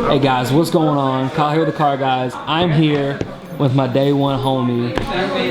Hey guys, what's going on? Kyle here with the Car Guys. I'm here with my day one homie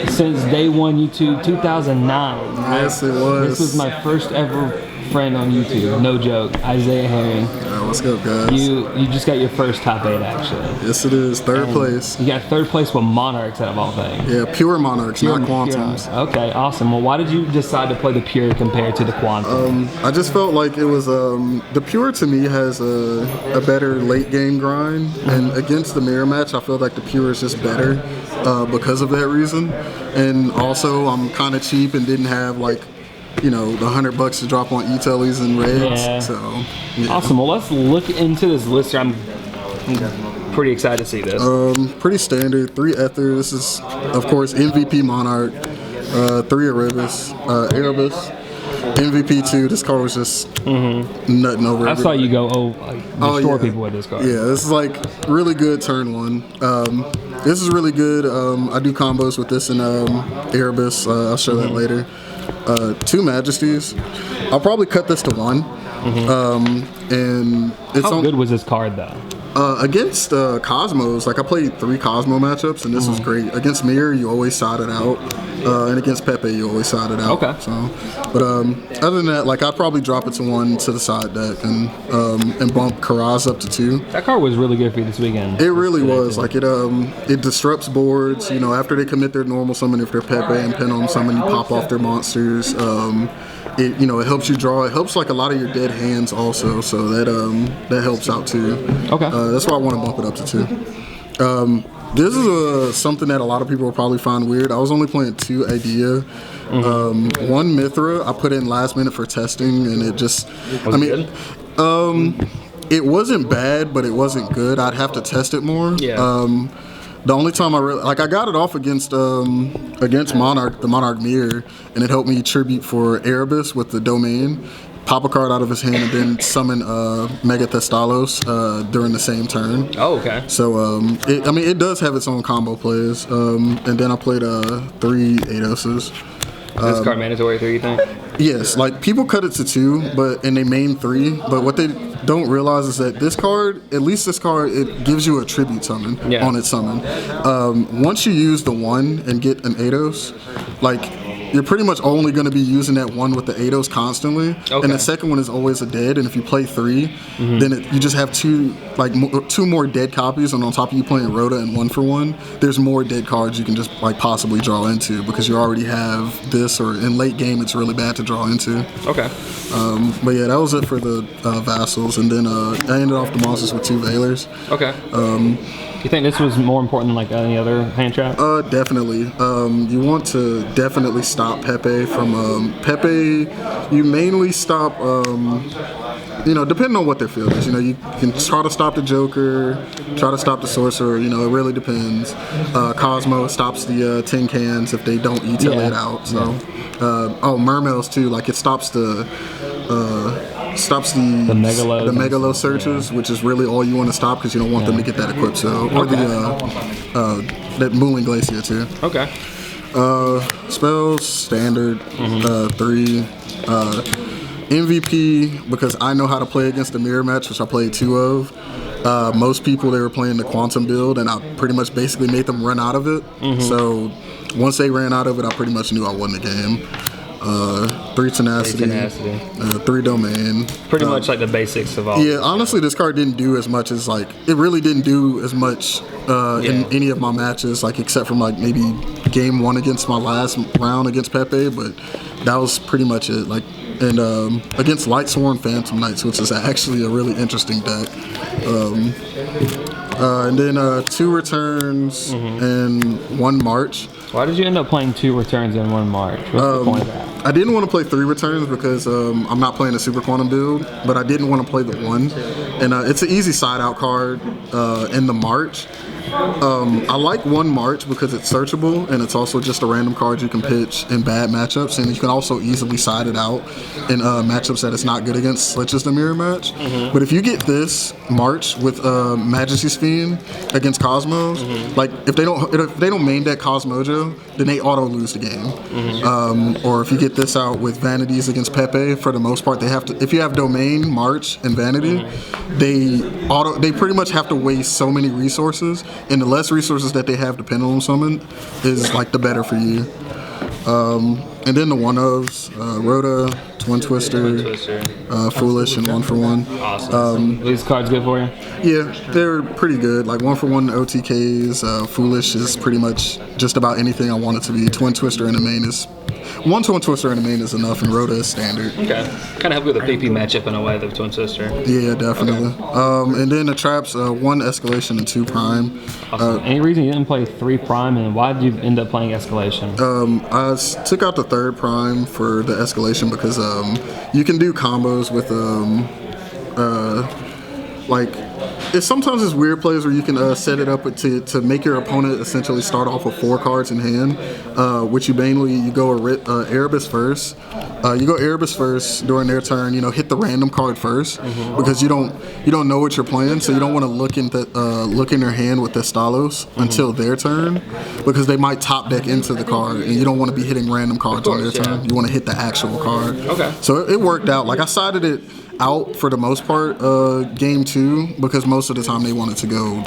since day one YouTube 2009. Yes, it was. This was my first ever friend on YouTube. No joke. Isaiah Herring. What's up, guys? You just got your first top 8 actually. Yes, it is. Third place. You got third place with Monarchs out of all things. Yeah, pure Monarchs, not Quantums. Okay, awesome. Well, why did you decide to play the pure compared to the Quantum? I just felt like it was the pure to me has a better late game grind, and against the mirror match, I feel like the pure is just better because of that reason. And also, I'm kind of cheap and didn't have like, you know, the $100 to drop on e-tellies and reds. Yeah. So yeah. Awesome. Well, let's look into this list here. I'm pretty excited to see this. Pretty standard. 3 Ether. This is, of course, MVP Monarch. 3 Erebus. MVP 2. This car was just nutting over. I saw you go destroy people with this car. Yeah, this is like really good turn 1. This is really good. I do combos with this and Erebus. I'll show that later. 2 Majesties. I'll probably cut this to 1. And it's How good was this card though? Against Cosmos, like I played 3 Cosmo matchups, and this was great. Against Mirror, you always side it out, and against Pepe, you always side it out. Okay. So, but other than that, like I'd probably drop it to 1 to the side deck and bump Karaz up to 2. That card was really good for you this weekend. It really was. Like it disrupts boards. You know, after they commit their normal summon, if they're Pepe and pin on summon, you pop off their monsters. It helps you draw. It helps like a lot of your dead hands also, so that helps out too. Okay. That's why I want to bump it up to 2. This is something that a lot of people will probably find weird. I was only playing 2 Idea. 1 Mithra I put in last minute for testing, and it just it wasn't bad, but it wasn't good. I'd have to test it more. Yeah. The only time I got it off against Monarch, the Monarch Mirror, and it helped me tribute for Erebus with the domain, pop a card out of his hand, and then summon Mega Thestalos during the same turn. Oh, okay. So it does have its own combo plays. And then I played 3 Adoses. This card mandatory 3, you think? Yes, like people cut it to 2, and they main 3. But what they don't realize is that this card, at least this card, it gives you a tribute summon on its summon. Once you use the 1 and get an Ados, like you're pretty much only going to be using that 1 with the Ados constantly, and the second one is always a dead. And if you play 3, then you just have 2 more dead copies, and on top of you playing Rhoda and 1 for 1, there's more dead cards you can just like possibly draw into because you already have this. Or in late game, it's really bad to draw into. Okay. But yeah, that was it for the vassals, and then I ended off the monsters with 2 Veilers. Okay. You think this was more important than like any other hand trap? Definitely. You want to definitely stop Pepe from Pepe. You mainly stop. Depending on what their field is. You can try to stop the Joker, try to stop the Sorcerer. It really depends. Cosmo stops the tin cans if they don't e-tail it out. So, Mermails too. Like it stops the Megalo searches, which is really all you want to stop because you don't want them to get that equipped. So, or that Moonling Glacier too. Okay. Spells standard 3. MVP because I know how to play against the mirror match, which I played 2 of. Most people, they were playing the Quantum build, and I pretty much basically made them run out of it. So once they ran out of it, I pretty much knew I won the game. 3 tenacity, 3 domain. Pretty much like the basics of all. Yeah, honestly, this card didn't do as much as it really didn't do as much in any of my matches, except from maybe game 1 against my last round against Pepe, but that was pretty much it. And against Light Sworn Phantom Knights, which is actually a really interesting deck. And then 2 returns and 1 march. Why did you end up playing 2 returns and 1 march? What's the point of that? I didn't want to play 3 returns because I'm not playing a Super Quantum build, but I didn't want to play the 1. And it's an easy side out card in the march. I like one March because it's searchable and it's also just a random card you can pitch in bad matchups, and you can also easily side it out in matchups that it's not good against, such as the mirror match. But if you get this March with Majesty's Fiend against Cosmos, like if they don't main deck Cosmojo, then they auto lose the game. Or if you get this out with Vanities against Pepe, for the most part they have to. If you have Domain, March, and Vanity, they pretty much have to waste so many resources, and the less resources that they have to Pendulum Summon is like the better for you. And then the one-ofs, Rhoda, Twin Twister, Foolish, and 1-for-1. Awesome. These cards good for you? Yeah, they're pretty good. Like 1-for-1 OTKs, Foolish is pretty much just about anything I want it to be. Twin Twister in the main is... One Twin Twister in the main is enough, and Rhoda is standard. Okay. Kind of help with a PP matchup in a way, the Twin Twister. Yeah, definitely. Okay. And then the traps, 1 Escalation and 2 Prime. Awesome. Any reason you didn't play 3 Prime, and why did you end up playing Escalation? I took out the 3rd Prime for the Escalation because you can do combos with sometimes it's weird plays where you can set it up to make your opponent essentially start off with 4 cards in hand, which you go Erebus first. You go Erebus first during their turn. Hit the random card first because you don't know what you're playing, so you don't want to look in their hand with Thestalos until their turn because they might top deck into the card, and you don't want to be hitting random cards on their turn. You want to hit the actual card. Okay. So it worked out. Like I sided it out for the most part game 2 because most of the time they wanted to go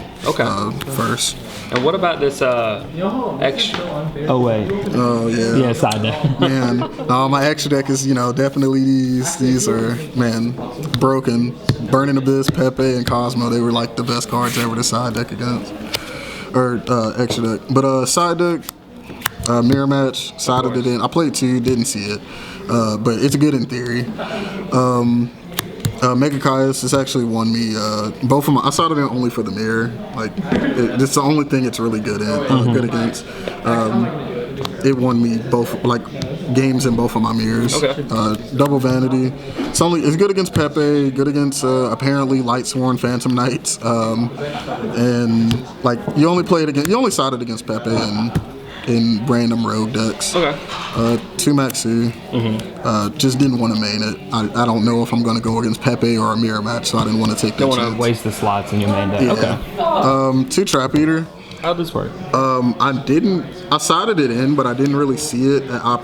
first. And what about this extra? Oh wait. Oh yeah. Yeah, side deck. Man, no, my extra deck is definitely these are broken. Burning Abyss, Pepe, and Cosmo. They were like the best cards ever to side deck against, or extra deck. But side deck. Mirror match, sided it in. I played 2, didn't see it, but it's good in theory. Mega Guyz has actually won me both of my. I sided in only for the mirror. Like it's the only thing it's really good in, good against. It won me both games in both of my mirrors. Okay. Double Vanity. It's good against Pepe. Good against apparently Lightsworn Phantom Knights. And you only sided against Pepe in random rogue decks. Okay. 2 Maxu. Just didn't want to main it. I don't know if I'm going to go against Pepe or a mirror match, so I didn't want to take that chance. Don't want to waste the slots in your main deck. Yeah. Okay. 2 Trap Eater. How'd this work? I sided it in, but I didn't really see it at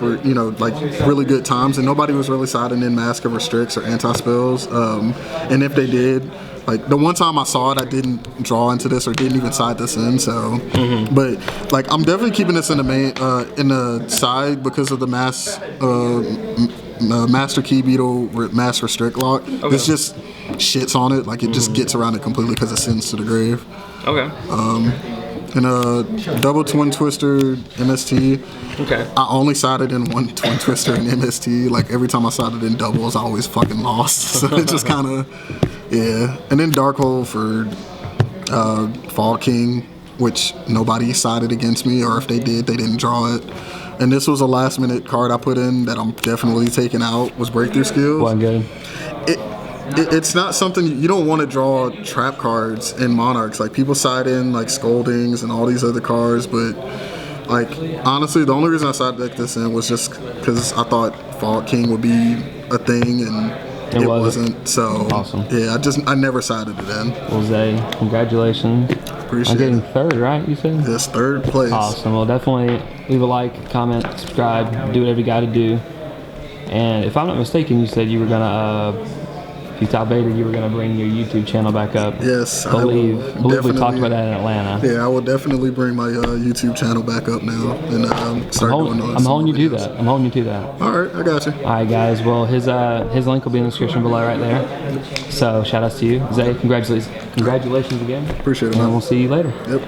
really good times, and nobody was really siding in Mask of Restricts or Anti-Spells. And if they did, the one time I saw it, I didn't draw into this or didn't even side this in. So, but I'm definitely keeping this in the main, in the side because of the Master Key Beetle Mass Restrict lock. Okay. This just shits on it. It just gets around it completely because it sends to the grave. Okay. And a double Twin Twister MST. Okay. I only sided in 1 Twin Twister and MST. Every time I sided in doubles, I always fucking lost. So it just kind of, yeah. And then Dark Hole for Fall King, which nobody sided against me, or if they did, they didn't draw it. And this was a last minute card I put in that I'm definitely taking out, was Breakthrough Skills. Wasn't good. It's not something you don't want to draw trap cards in Monarchs. People side in Scoldings and all these other cards, but honestly, the only reason I side decked this in was just because I thought Fall King would be a thing, and it wasn't. So awesome. Yeah, I never sided it in. Well, Zay, congratulations. Appreciate I'm getting it. 3rd, right? You said? Yes, 3rd place. Awesome. Well, definitely leave a like, comment, subscribe, do whatever you got to do. And if I'm not mistaken, you said you were gonna. If you top 8, you were going to bring your YouTube channel back up. Yes, I believe we talked about that in Atlanta. Yeah, I will definitely bring my YouTube channel back up now and start doing those. I'm holding you to that. I'm holding you to that. All right, I got you. All right, guys. Well, his link will be in the description below right there. So shout outs to you. Zay, congratulations again. Appreciate it, man. And we'll see you later. Yep.